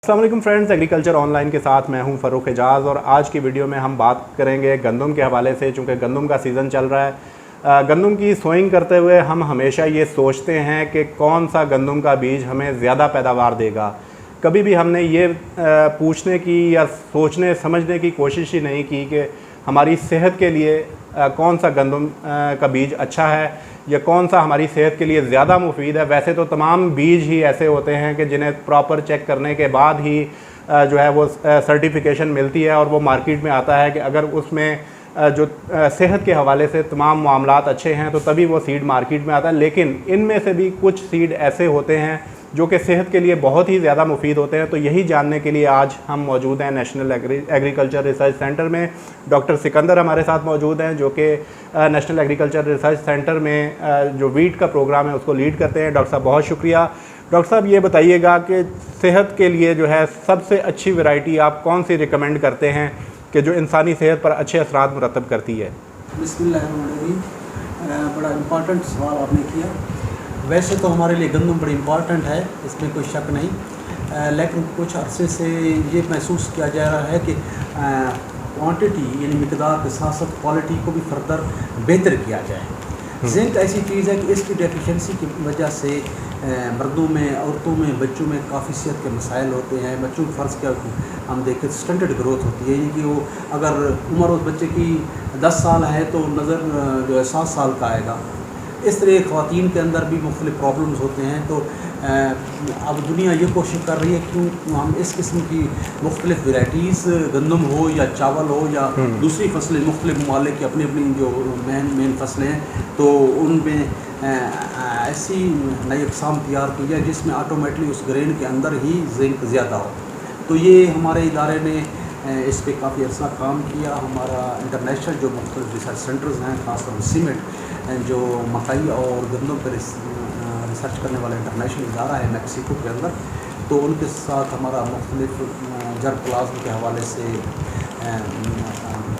अस्सलाम वालेकुम friends, agriculture online के साथ मैं हूं फ़रूक एजाज़। और आज की वीडियो में हम बात करेंगे गंदम के हवाले से। चूँकि गंदम का सीज़न चल रहा है, गंदम की सोइंग करते हुए हम हमेशा ये सोचते हैं कि कौन सा गंदम का बीज हमें ज़्यादा पैदावार देगा। कभी भी हमने ये पूछने की या सोचने समझने की कोशिश ही नहीं की कि हमारी सेहत के लिए कौन सा गंदम का बीज अच्छा है या कौन सा हमारी सेहत के लिए ज़्यादा मुफीद है। वैसे तो तमाम बीज ही ऐसे होते हैं कि जिन्हें प्रॉपर चेक करने के बाद ही जो है वो सर्टिफिकेशन मिलती है और वो मार्केट में आता है कि अगर उसमें जो सेहत के हवाले से तमाम मामलात अच्छे हैं तो तभी वो सीड मार्केट में आता है। लेकिन इनमें से भी कुछ सीड ऐसे होते हैं जो कि सेहत के लिए बहुत ही ज़्यादा मुफीद होते हैं। तो यही जानने के लिए आज हम मौजूद हैं नेशनल एग्रीकल्चर रिसर्च सेंटर में। डॉक्टर सिकंदर हमारे साथ मौजूद हैं जो कि नेशनल एग्रीकल्चर रिसर्च सेंटर में जो वीट का प्रोग्राम है उसको लीड करते हैं। डॉक्टर साहब बहुत शुक्रिया। डॉक्टर साहब ये बताइएगा कि सेहत के लिए जो है सबसे अच्छी वैरायटी आप कौन सी रिकमेंड करते हैं कि जो इंसानी सेहत पर अच्छे असरात मुरतब करती है? बिस्मिल्लाहिर्रहमानिर्रहीम। बड़ा इम्पॉर्टेंट सवाल आपने किया। वैसे तो हमारे लिए गंदम बड़ी इम्पॉर्टेंट है, इसमें कोई शक नहीं, लेकिन कुछ अरसे से ये महसूस किया जा रहा है कि क्वांटिटी यानी मिकदार के साथ साथ क्वालिटी को भी फर्दर बेहतर किया जाए। जिंक ऐसी चीज़ है कि इसकी डेफिशिएंसी की वजह से मर्दों में, औरतों में, बच्चों में काफ़ी सेहत के मसाइल होते हैं। बच्चों की फ़र्ज़ क्या हम देखें स्टंटेड ग्रोथ होती है, यानी कि वो अगर उम्र उस बच्चे की 10 साल है तो नज़र जो है 7 साल का आएगा। इस तरह ख़वातीन के अंदर भी मुख्तलिफ़ प्रॉब्लम्स होते हैं। तो अब दुनिया ये कोशिश कर रही है कि हम इस किस्म की मुख्तलिफ़ वैराइटीज़ गंदम हो या चावल हो या दूसरी फसलें, मुख्तलिफ़ ममालिक की अपनी अपनी जो मेन फसलें हैं, तो उनमें ऐसी नई अक़साम तैयार की जाए जिसमें ऑटोमेटिकली उस ग्रेन के अंदर ही जिंक ज़्यादा हो। तो ये हमारे इदारे ने इस पर काफ़ी अर्सा काम किया। हमारा इंटरनेशनल जो मुख्तलिफ़ रिसर्च सेंटर्स हैं, खासतौर पर सीमेंट जो मकई और गंदम पर रिसर्च करने वाला इंटरनेशनल इदारा है मैक्सिको के अंदर, तो उनके साथ हमारा मुख्तलिफ़ जर्म प्लाज्म के हवाले से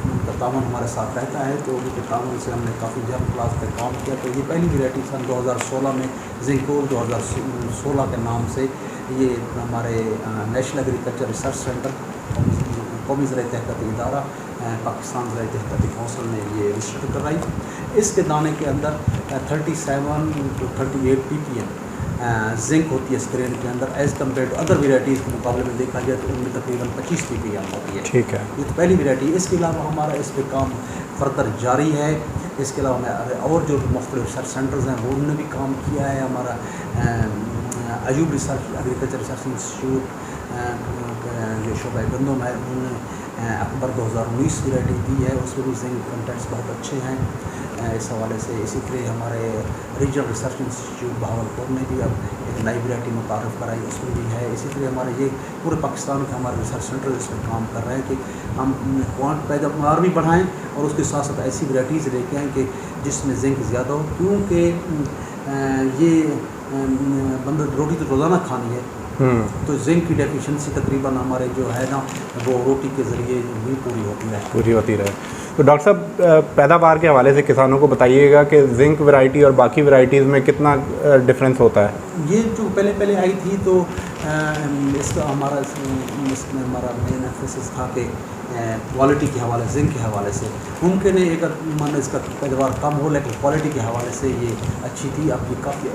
उनका ताउन हमारे साथ रहता है। तो उनके ताउन से हमने काफ़ी जर्म प्लाज्म पर काम किया। तो ये पहली वैरायटी सन 2016 में जिंकोल 2016 के नाम से ये हमारे नेशनल एग्रीकल्चर रिसर्च सेंटर कौमी ज़राई तहक़ीक़ाती इदारा पाकिस्तान ज़राई तहक़ीक़ाती कौंसिल ने ये रजिस्टर कराई। इसके दाने के अंदर 37 to 38 ppm जिंक होती है स्क्रीन के अंदर, as compare to other varieties के मुकाबले में देखा जाए तो उनमें तकरीबन 25 ppm होती है। ठीक है, ये तो पहली वेराइटी। इसके अलावा हमारा इस पर काम फर्दर जारी है। इसके अलावा हमें और जो मुख्तलिफ़ रिसर्च सेंटर्स हैं वो उन्होंने भी काम किया है। हमारा Ayub research agriculture research institute जो शोबा गंदम है उन्होंने अक्टूबर 2019 वैरायटी दी है, उसमें भी जिंक कंटेंट्स बहुत अच्छे हैं इस हवाले से। इसी तरह हमारे रीजनल रिसर्च इंस्टीट्यूट बहावलपुर ने भी अब एक नई वैरायटी मुतारफ़ कराई, उसमें भी है। इसी तरह हमारे ये पूरे पाकिस्तान के हमारे रिसर्च सेंटर इस पर काम कर रहे हैं कि हम क्वांट पैदावार भी बढ़ाएँ और उसके साथ साथ ऐसी वैराइटीज़ लेके आएँ कि जिसमें जिंक ज़्यादा हो, क्योंकि ये बंदा रोटी तो रोज़ाना खानी है, तो जिंक की डेफिशिएंसी तकरीबन हमारे जो है ना वो रोटी के ज़रिए भी पूरी होती रहे। तो डॉक्टर साहब पैदावार के हवाले से किसानों को बताइएगा कि जिंक वैरायटी और बाकी वैरायटीज़ में कितना डिफरेंस होता है? ये जो पहले आई थी तो इसका इसमें हमारा मेन एम्फेसिस था कि क्वालिटी के हवाले, जिंक के हवाले से मुमकिन है एक मान इसका पैदावार कम हो, लेकिन क्वालिटी के हवाले से ये अच्छी थी। अब ये काफ़ी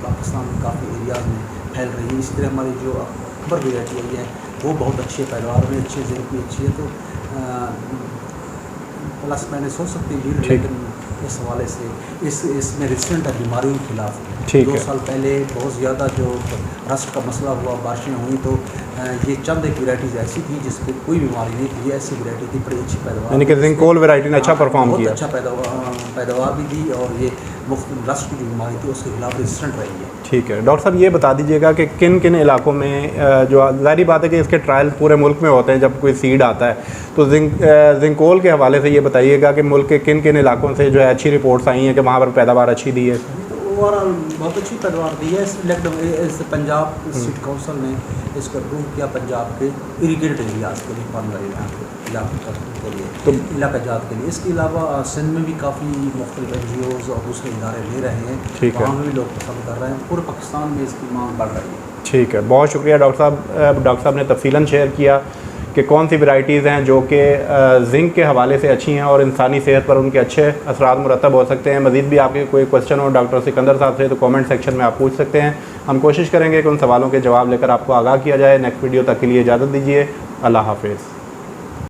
पाकिस्तान में काफ़ी एरियाज़ में फैल रही है। इसी तरह हमारी जो अकबर वैरायटी आई है वो बहुत अच्छी है, पैदावार में अच्छी है, जिंक भी अच्छी है। तो प्लस माइनस हो सकती है, लेकिन इस हवाले से इसमें रेजिस्टेंट है बीमारियों के खिलाफ। 2 साल पहले बहुत ज़्यादा जो रस्ट का मसला हुआ, बारिशें हुई, तो ये चंद एक वैराइटीज़ ऐसी थी जिसपे कोई बीमारी नहीं थी। ये ऐसी वैरायटी थी, बड़ी अच्छी पैदावार, यानी कि जिंकोल वैरायटी ने अच्छा परफॉर्म किया, अच्छा पैदावार भी दी और ये मुफ्त रस्ट की जो बीमारी थी उसके खिलाफ रेजिस्टेंट रही है। ठीक है डॉक्टर साहब, ये बता दीजिएगा कि किन किन इलाकों में जो ज़ाहिर बात है कि इसके ट्रायल पूरे मुल्क में होते हैं जब कोई सीड आता है, तो जिंकोल के हवाले से ये बताइएगा कि मुल्क के किन किन इलाकों से जो है अच्छी रिपोर्ट्स आई हैं कि वहाँ पर पैदावार अच्छी दी है? ओवरऑल बहुत अच्छी पैदावार दी है। इस पंजाब सीड काउंसिल ने इसको अप्रूव किया पंजाब के इरीगेटेड एरियाज़ के लिए, के लिए, तो इलाका जात के लिए। इसके अलावा सिंध में भी काफ़ी मुख्तलिफ NGOs और दूसरे इदारे ले रहे हैं, वहाँ भी लोग पसंद कर रहे हैं। पूरे पाकिस्तान में इसकी मांग बढ़ रही है। ठीक है, बहुत शुक्रिया डॉक्टर साहब। डॉक्टर साहब ने तफसीलन शेयर किया कि कौन सी वैरायटीज़ हैं जो कि जिंक के हवाले से अच्छी हैं और इंसानी सेहत पर उनके अच्छे असरात मुरतब हो सकते हैं। मज़ीद भी आपके कोई क्वेश्चन हो डॉक्टर सिकंदर साहब से तो कमेंट सेक्शन में आप पूछ सकते हैं। हम कोशिश करेंगे कि उन सवालों के जवाब लेकर आपको आगाह किया जाए। नेक्स्ट वीडियो तक के लिए इजाज़त दीजिए। अल्लाह हाफिज़।